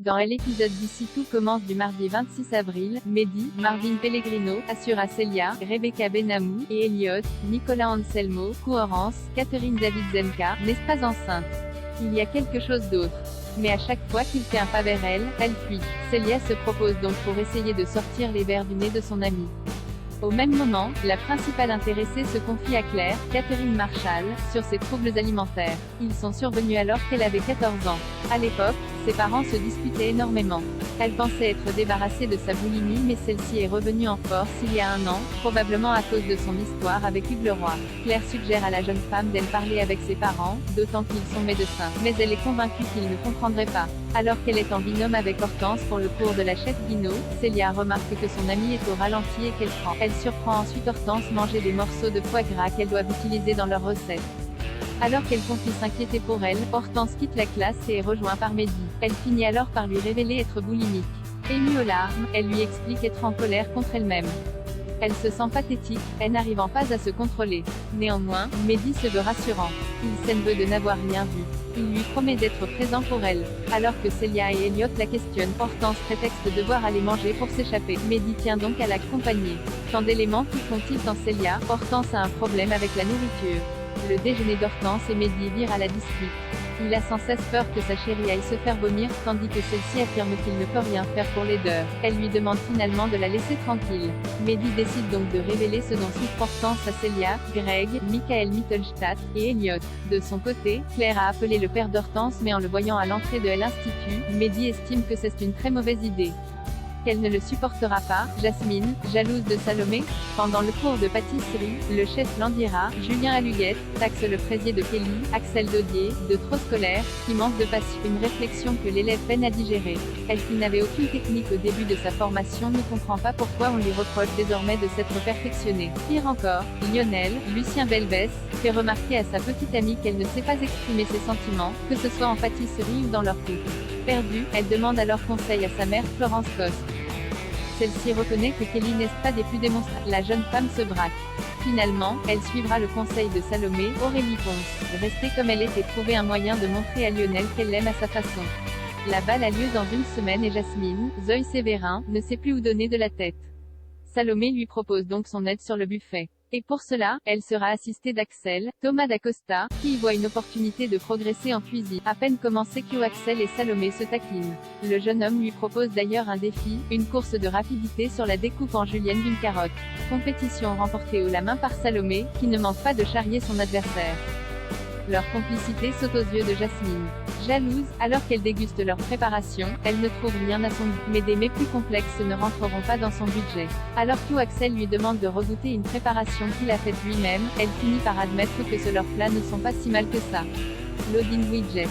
Dans l'épisode d'ici tout commence du mardi 26 avril, Mehdi, Marvin Pellegrino, assure à Célia, Rebecca Benamou, et Elliot, Nicolas Anselmo, Cohérence, Catherine David-Zemka, n'est pas enceinte. Il y a quelque chose d'autre. Mais à chaque fois qu'il fait un pas vers elle, elle fuit. Célia se propose donc pour essayer de sortir les vers du nez de son amie. Au même moment, la principale intéressée se confie à Claire, Catherine Marshall, sur ses troubles alimentaires. Ils sont survenus alors qu'elle avait 14 ans. À l'époque, ses parents se disputaient énormément. Elle pensait être débarrassée de sa boulimie mais celle-ci est revenue en force il y a un an, probablement à cause de son histoire avec Hugues Leroy. Claire suggère à la jeune femme d'en parler avec ses parents, d'autant qu'ils sont médecins. Mais elle est convaincue qu'ils ne comprendraient pas. Alors qu'elle est en binôme avec Hortense pour le cours de la chef Guinaud, Célia remarque que son amie est au ralenti et qu'elle prend. Elle surprend ensuite Hortense manger des morceaux de foie gras qu'elles doivent utiliser dans leur recette. Alors qu'elle confie s'inquiéter pour elle, Hortense quitte la classe et est rejointe par Mehdi. Elle finit alors par lui révéler être boulimique. Émue aux larmes, elle lui explique être en colère contre elle-même. Elle se sent pathétique, elle n'arrivant pas à se contrôler. Néanmoins, Mehdi se veut rassurant. Il s'en veut de n'avoir rien vu. Il lui promet d'être présent pour elle. Alors que Célia et Elliot la questionnent, Hortense prétexte de devoir aller manger pour s'échapper. Mehdi tient donc à l'accompagner. Tant d'éléments qui font tilt en Célia, Hortense a un problème avec la nourriture. Le déjeuner d'Hortense et Mehdi vire à la dispute. Il a sans cesse peur que sa chérie aille se faire vomir, tandis que celle-ci affirme qu'il ne peut rien faire pour l'aider. Elle lui demande finalement de la laisser tranquille. Mehdi décide donc de révéler ce dont souffre Hortense à Célia, Greg, Michael Mittelstadt, et Elliot. De son côté, Claire a appelé le père d'Hortense mais en le voyant à l'entrée de l'Institut, Mehdi estime que c'est une très mauvaise idée. Qu'elle ne le supportera pas. Jasmine, jalouse de Salomé. Pendant le cours de pâtisserie, le chef Landira, Julien Aluguette, taxe le fraisier de Kelly, Axel Dodier, de trop scolaire, qui manque de passion. Une réflexion que l'élève peine à digérer. Elle qui n'avait aucune technique au début de sa formation ne comprend pas pourquoi on lui reproche désormais de s'être perfectionnée. Pire encore, Lionel, Lucien Belbès, fait remarquer à sa petite amie qu'elle ne sait pas exprimer ses sentiments, que ce soit en pâtisserie ou dans leur couple. Perdue, elle demande alors conseil à sa mère Florence Coste. Celle-ci reconnaît que Kelly n'est pas des plus démonstrables. La jeune femme se braque. Finalement, elle suivra le conseil de Salomé, Aurélie Ponce. Rester comme elle est et trouver un moyen de montrer à Lionel qu'elle l'aime à sa façon. La balle a lieu dans une semaine et Jasmine, Zoé Sévérin, ne sait plus où donner de la tête. Salomé lui propose donc son aide sur le buffet. Et pour cela, elle sera assistée d'Axel, Thomas d'Acosta, qui y voit une opportunité de progresser en cuisine. À peine commencé qu'Axel et Salomé se taquinent. Le jeune homme lui propose d'ailleurs un défi, une course de rapidité sur la découpe en julienne d'une carotte. Compétition remportée haut la main par Salomé, qui ne manque pas de charrier son adversaire. Leur complicité saute aux yeux de Jasmine. Jalouse, alors qu'elle déguste leur préparation, elle ne trouve rien à son goût. Mais des mets plus complexes ne rentreront pas dans son budget. Alors qu'Axel lui demande de regoûter une préparation qu'il a faite lui-même, elle finit par admettre que leurs plats ne sont pas si mal que ça. Loading widget.